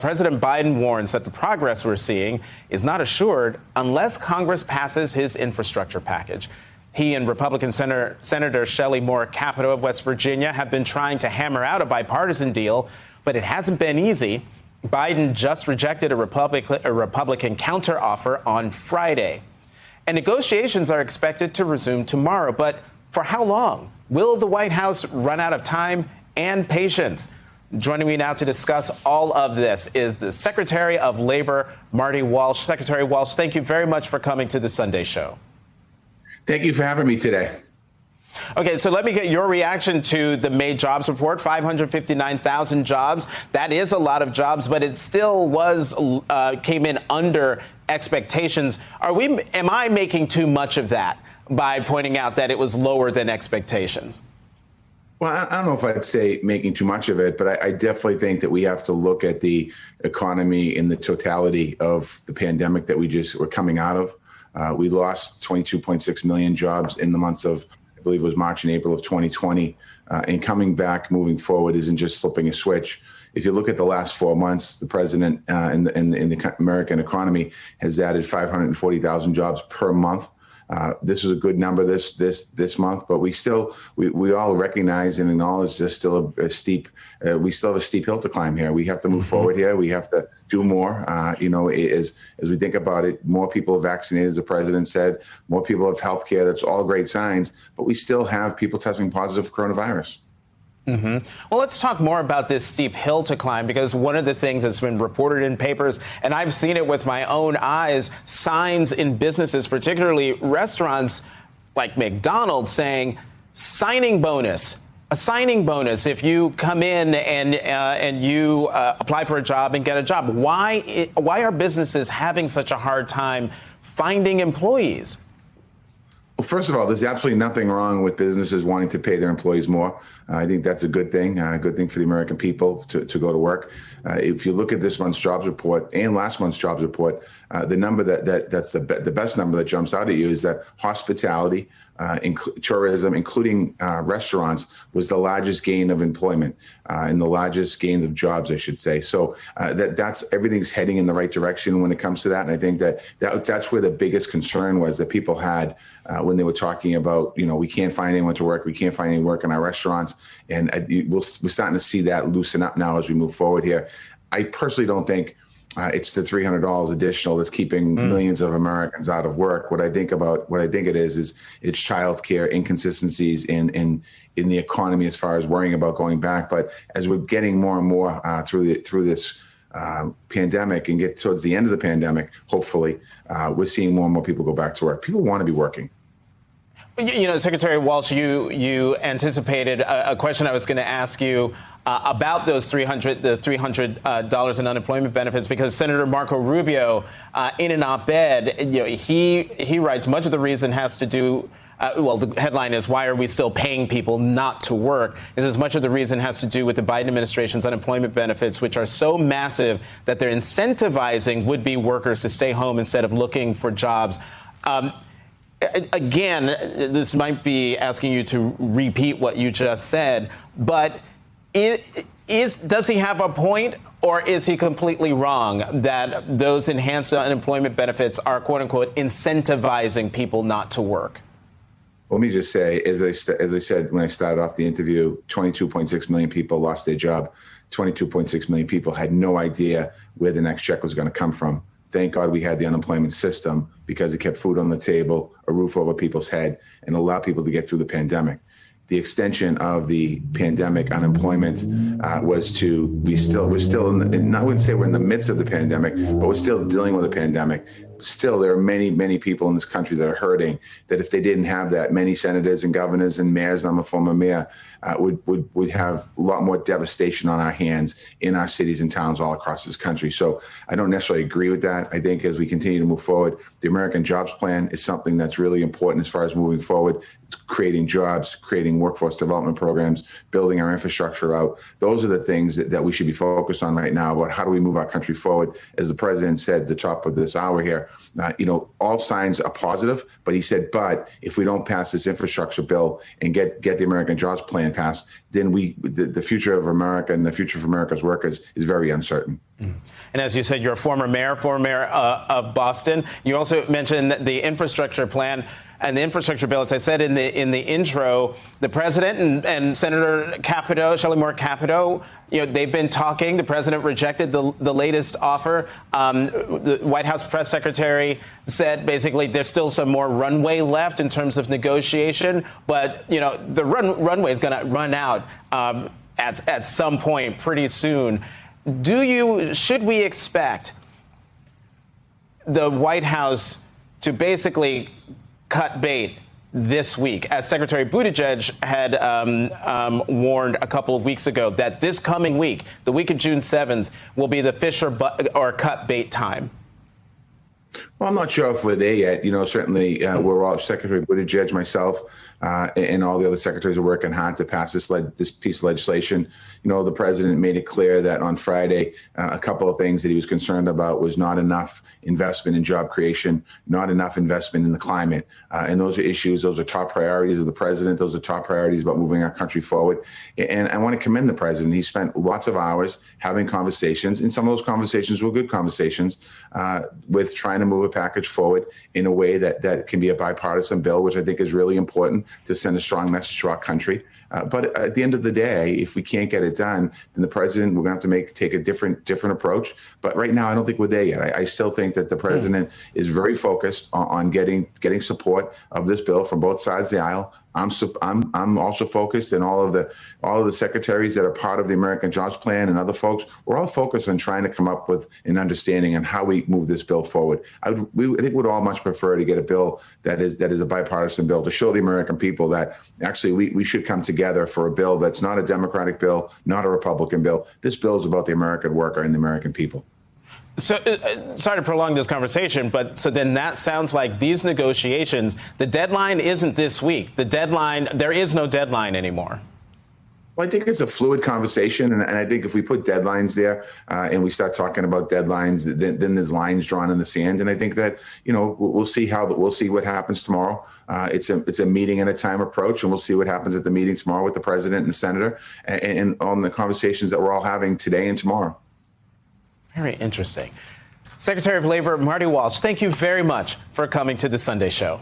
President Biden warns that the progress we're seeing is not assured unless Congress passes his infrastructure package. He and Republican Senator Shelley Moore Capito of West Virginia have been trying to hammer out a bipartisan deal, but it hasn't been easy. Biden just rejected a Republican counteroffer on Friday. And negotiations are expected to resume tomorrow. But for how long? Will the White House run out of time and patience? Joining me now to discuss all of this is the Secretary of Labor, Marty Walsh. Secretary Walsh, thank you very much for coming to the Sunday Show. Thank you for having me today. OK, so let me get your reaction to the May jobs report. 559,000 jobs. That is a lot of jobs, but it still came in under expectations. Am I making too much of that by pointing out that it was lower than expectations? Well, I don't know if I'd say making too much of it, but I definitely think that we have to look at the economy in the totality of the pandemic that we're coming out of. We lost 22.6 million jobs in the months of, I believe it was March and April of 2020. And coming back, moving forward, isn't just flipping a switch. If you look at the last 4 months, the president in the American economy has added 540,000 jobs per month. This is a good number this month, but we all recognize and acknowledge there's still we still have a steep hill to climb here. We have to move forward here. We have to do more. As we think about it, more people are vaccinated, as the president said, more people have health care. That's all great signs, but we still have people testing positive for coronavirus. Well, let's talk more about this steep hill to climb, because one of the things that's been reported in papers, and I've seen it with my own eyes, signs in businesses, particularly restaurants like McDonald's, saying a signing bonus if you come in and you apply for a job and get a job. Why are businesses having such a hard time finding employees? Well, first of all, there's absolutely nothing wrong with businesses wanting to pay their employees more. I think that's a good thing for the American people to go to work. If you look at this month's jobs report and last month's jobs report, the number that's the best number that jumps out at you is that hospitality, tourism, including restaurants, was the largest gain of employment and the largest gains of jobs, I should say. So that's everything's heading in the right direction when it comes to that. And I think that's where the biggest concern was that people had when they were talking about, we can't find anyone to work. We can't find any work in our restaurants. And we're starting to see that loosen up now as we move forward here. I personally don't think it's the $300 additional that's keeping millions of Americans out of work. What I think it is it's childcare inconsistencies in the economy as far as worrying about going back. But as we're getting more and more through this pandemic and get towards the end of the pandemic, hopefully, we're seeing more and more people go back to work. People want to be working. Secretary Walsh, you anticipated a question I was going to ask you about those $300 in unemployment benefits, because Senator Marco Rubio, in an op-ed, he writes much of the reason has to do. The headline is, why are we still paying people not to work? As much of the reason has to do with the Biden administration's unemployment benefits, which are so massive that they're incentivizing would-be workers to stay home instead of looking for jobs. Again, this might be asking you to repeat what you just said, but does he have a point, or is he completely wrong that those enhanced unemployment benefits are, quote unquote, incentivizing people not to work? Let me just say, as I said when I started off the interview, 22.6 million people lost their job. 22.6 million people had no idea where the next check was going to come from. Thank God we had the unemployment system, because it kept food on the table, a roof over people's head, and allowed people to get through the pandemic. The extension of the pandemic unemployment we're still in I wouldn't say we're in the midst of the pandemic, but we're still dealing with the pandemic. Still, there are many, many people in this country that are hurting, that if they didn't have that, many senators and governors and mayors, I'm a former mayor, would have a lot more devastation on our hands in our cities and towns all across this country. So I don't necessarily agree with that. I think as we continue to move forward, the American Jobs Plan is something that's really important as far as moving forward, creating jobs, creating workforce development programs, building our infrastructure out. Those are the things that we should be focused on right now about how do we move our country forward. As the president said at the top of this hour here, all signs are positive. But he said, but if we don't pass this infrastructure bill and get the American Jobs Plan passed, then the future of America and the future of America's workers is very uncertain. And as you said, you're a former mayor of Boston. You also mentioned the infrastructure plan and the infrastructure bill. As I said in the intro, the president and Senator Capito, Shelley Moore Capito, they've been talking. The president rejected the latest offer. The White House press secretary said basically there's still some more runway left in terms of negotiation, but the runway is going to run out at some point pretty soon. Should we expect the White House to basically cut bait this week, as Secretary Buttigieg had warned a couple of weeks ago, that this coming week, the week of June 7th, will be the fish or cut bait time? Well, I'm not sure if we're there yet. Certainly we're all, Secretary Buttigieg, myself, and all the other secretaries are working hard to pass this piece of legislation. The president made it clear that on Friday, a couple of things that he was concerned about was not enough investment in job creation, not enough investment in the climate. And those are issues, those are top priorities of the president. Those are top priorities about moving our country forward. And I want to commend the president. He spent lots of hours having conversations, and some of those conversations were good conversations, with trying to move a package forward in a way that can be a bipartisan bill, which I think is really important to send a strong message to our country. But at the end of the day, if we can't get it done, then the president, we're going to have to take a different approach. But right now, I don't think we're there yet. I still think that the president is very focused on getting support of this bill from both sides of the aisle. I'm also focused, and all of the secretaries that are part of the American Jobs Plan and other folks, we're all focused on trying to come up with an understanding on how we move this bill forward. I think we'd all much prefer to get a bill that is a bipartisan bill to show the American people that actually we should come together for a bill that's not a Democratic bill, not a Republican bill. This bill is about the American worker and the American people. So, sorry to prolong this conversation, but so then that sounds like these negotiations, the deadline isn't this week. There is no deadline anymore. Well, I think it's a fluid conversation, and I think if we put deadlines there and we start talking about deadlines, then there's lines drawn in the sand. And I think that we'll see what happens tomorrow. It's a meeting and a time approach, and we'll see what happens at the meeting tomorrow with the president and the senator, and on the conversations that we're all having today and tomorrow. Very interesting. Secretary of Labor Marty Walsh, thank you very much for coming to the Sunday Show.